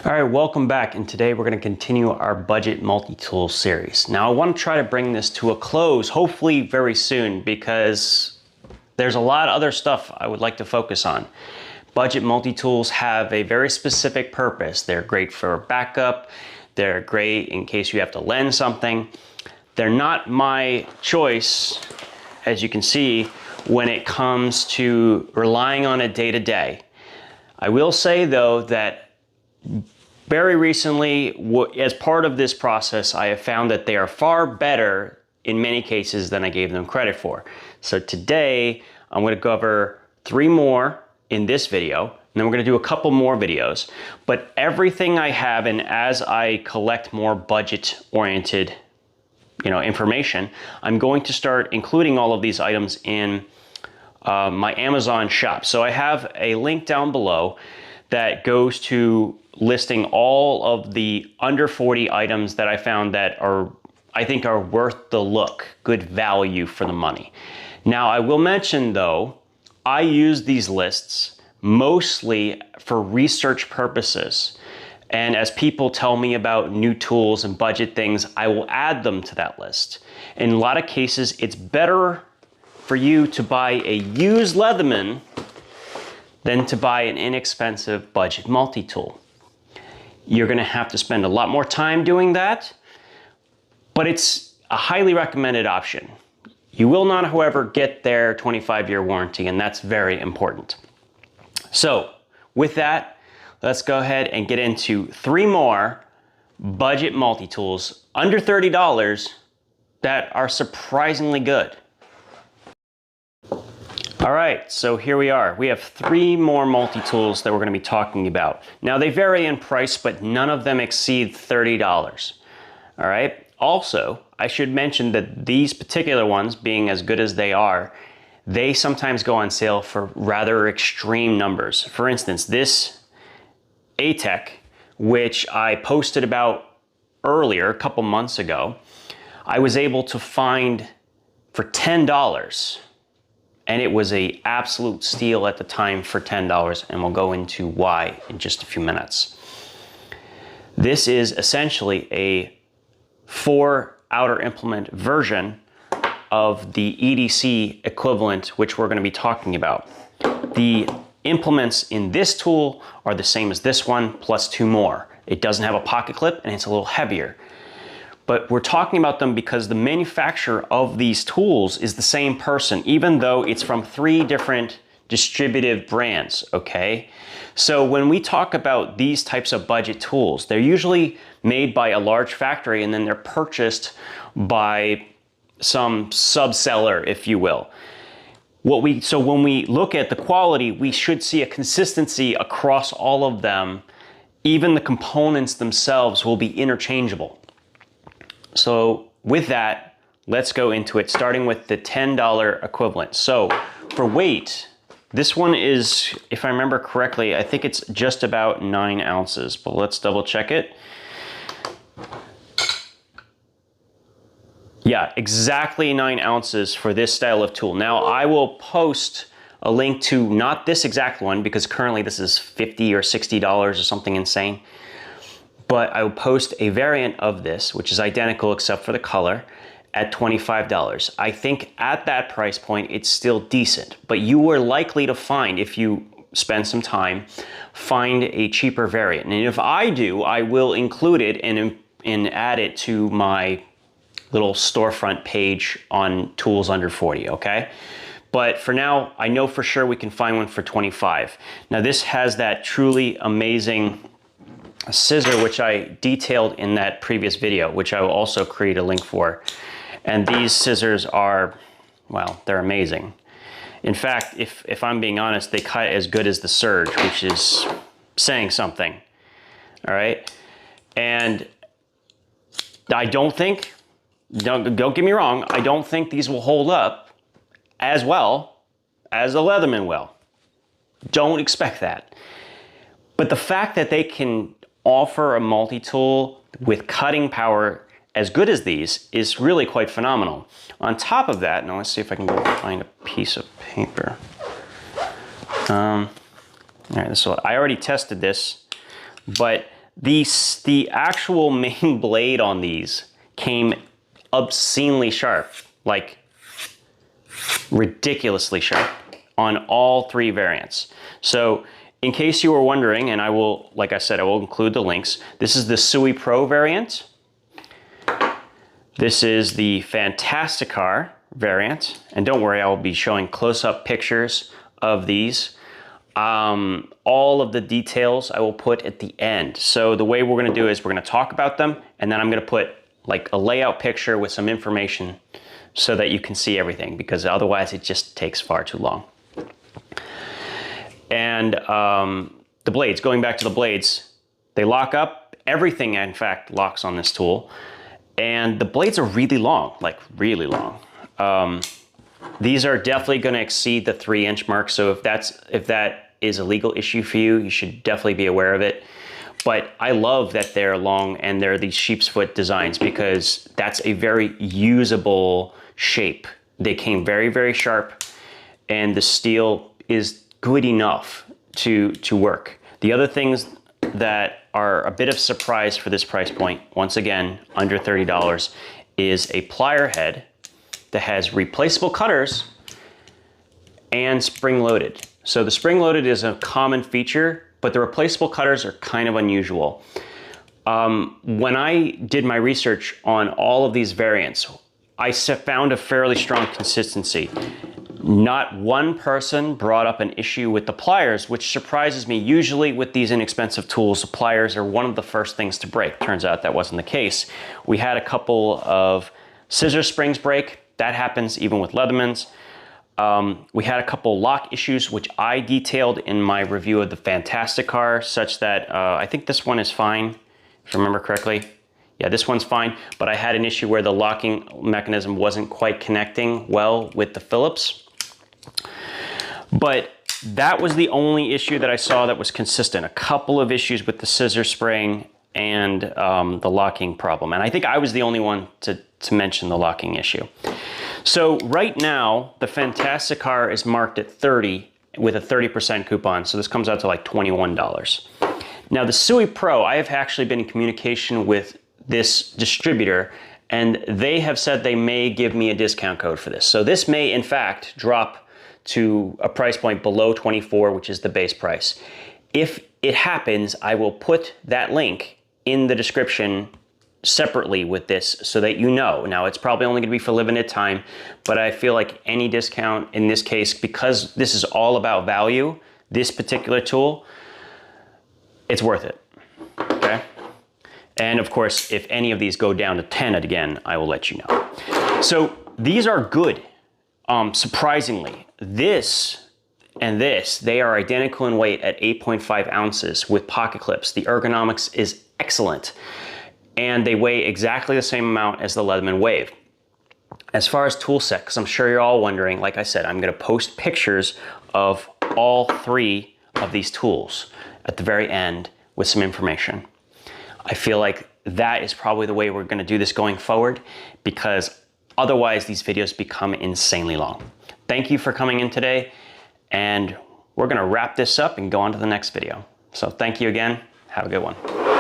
All right, welcome back, and today we're going to continue our budget multi-tool series. Now I want to try to bring this to a close, hopefully very soon, because there's a lot of other stuff I would like to focus on. Budget multi-tools have a very specific purpose. They're great for backup, they're great in case you have to lend something. They're not my choice, as you can see, when it comes to relying on it day to day. I will say though that very recently, as part of this process, I have found that they are far better in many cases than I gave them credit for. So today, I'm going to cover 3 more in this video, and then we're going to do a couple more videos. But everything I have, and as I collect more budget-oriented, information, I'm going to start including all of these items in my Amazon shop. So I have a link down below that goes to listing all of the under 40 items that I found that I think are worth the look, good value for the money. Now I will mention though, I use these lists mostly for research purposes. And as people tell me about new tools and budget things, I will add them to that list. In a lot of cases, it's better for you to buy a used Leatherman than to buy an inexpensive budget multi-tool. You're gonna have to spend a lot more time doing that, but it's a highly recommended option. You will not, however, get their 25-year warranty, and that's very important. So with that, let's go ahead and get into 3 more budget multi-tools under $30 that are surprisingly good. All right, so here we are. We have 3 more multi-tools that we're going to be talking about. Now they vary in price, but none of them exceed $30. All right. Also, I should mention that these particular ones, being as good as they are, they sometimes go on sale for rather extreme numbers. For instance, this ATEC, which I posted about earlier, a couple months ago, I was able to find for $10. And it was an absolute steal at the time for $10, and we'll go into why in just a few minutes. This is essentially a 4 outer implement version of the EDC equivalent, which we're going to be talking about. The implements in this tool are the same as this one, plus 2 more. It doesn't have a pocket clip, and it's a little heavier. But we're talking about them because the manufacturer of these tools is the same person, even though it's from 3 different distributive brands, okay? So when we talk about these types of budget tools, they're usually made by a large factory and then they're purchased by some sub-seller, if you will. So when we look at the quality, we should see a consistency across all of them. Even the components themselves will be interchangeable. So with that, let's go into it, starting with the $10 equivalent. So for weight, this one is, if I remember correctly, I think it's just about 9 ounces, but let's double check it. Yeah, exactly 9 ounces for this style of tool. Now I will post a link to not this exact one, because currently this is $50 or $60 or something insane. But I will post a variant of this, which is identical except for the color, at $25. I think at that price point, it's still decent, but you are likely to find, if you spend some time, find a cheaper variant. And if I do, I will include it and add it to my little storefront page on tools under 40, okay? But for now, I know for sure we can find one for $25. Now this has that truly amazing scissor, which I detailed in that previous video, which I will also create a link for. And these scissors are, well, they're amazing. In fact, if I'm being honest, they cut as good as the Surge, which is saying something. All right. And I don't think, don't get me wrong, I don't think these will hold up as well as a Leatherman will. Don't expect that. But the fact that they can offer a multi-tool with cutting power as good as these is really quite phenomenal. On top of that, now let's see if I can go find a piece of paper. All right, so I already tested this, but The actual main blade on these came obscenely sharp, like ridiculously sharp on all 3 variants. So in case you were wondering, and I will, like I said, I will include the links. This is the Sui Pro variant. This is the Fantasticar variant. And don't worry, I will be showing close-up pictures of these. All of the details I will put at the end. So the way we're gonna do is we're gonna talk about them, and then I'm gonna put like a layout picture with some information so that you can see everything, because otherwise it just takes far too long. And the blades, going back to the blades, they lock up. Everything, in fact, locks on this tool. And the blades are really long, like really long. These are definitely gonna exceed the 3-inch mark. So if that is a legal issue for you, you should definitely be aware of it. But I love that they're long and they're these sheep's foot designs, because that's a very usable shape. They came very, very sharp, and the steel is good enough to work. The other things that are a bit of surprise for this price point, once again, under $30, is a plier head that has replaceable cutters and spring-loaded. So the spring-loaded is a common feature, but the replaceable cutters are kind of unusual. When I did my research on all of these variants, I found a fairly strong consistency. Not one person brought up an issue with the pliers, which surprises me. Usually with these inexpensive tools, the pliers are one of the first things to break. Turns out that wasn't the case. We had a couple of scissor springs break. That happens even with Leathermans. We had a couple lock issues, which I detailed in my review of the Fantasticar, such that I think this one is fine, if I remember correctly. Yeah, this one's fine, but I had an issue where the locking mechanism wasn't quite connecting well with the Phillips. But that was the only issue that I saw that was consistent. A couple of issues with the scissor spring and the locking problem. And I think I was the only one to mention the locking issue. So right now, the Fantasticar is marked at 30 with a 30% coupon. So this comes out to like $21. Now the Sui Pro, I have actually been in communication with this distributor, and they have said they may give me a discount code for this. So this may in fact drop to a price point below 24, which is the base price. If it happens, I will put that link in the description separately with this so that you know. Now it's probably only gonna be for limited time, but I feel like any discount in this case, because this is all about value, this particular tool, it's worth it, okay? And of course, if any of these go down to 10 again, I will let you know. So these are good, surprisingly. This and this, they are identical in weight at 8.5 ounces with pocket clips. The ergonomics is excellent, and they weigh exactly the same amount as the Leatherman Wave. As far as tool set, because I'm sure you're all wondering, like I said, I'm gonna post pictures of all 3 of these tools at the very end with some information. I feel like that is probably the way we're gonna do this going forward, because otherwise these videos become insanely long. Thank you for coming in today, and we're gonna wrap this up and go on to the next video. So thank you again, have a good one.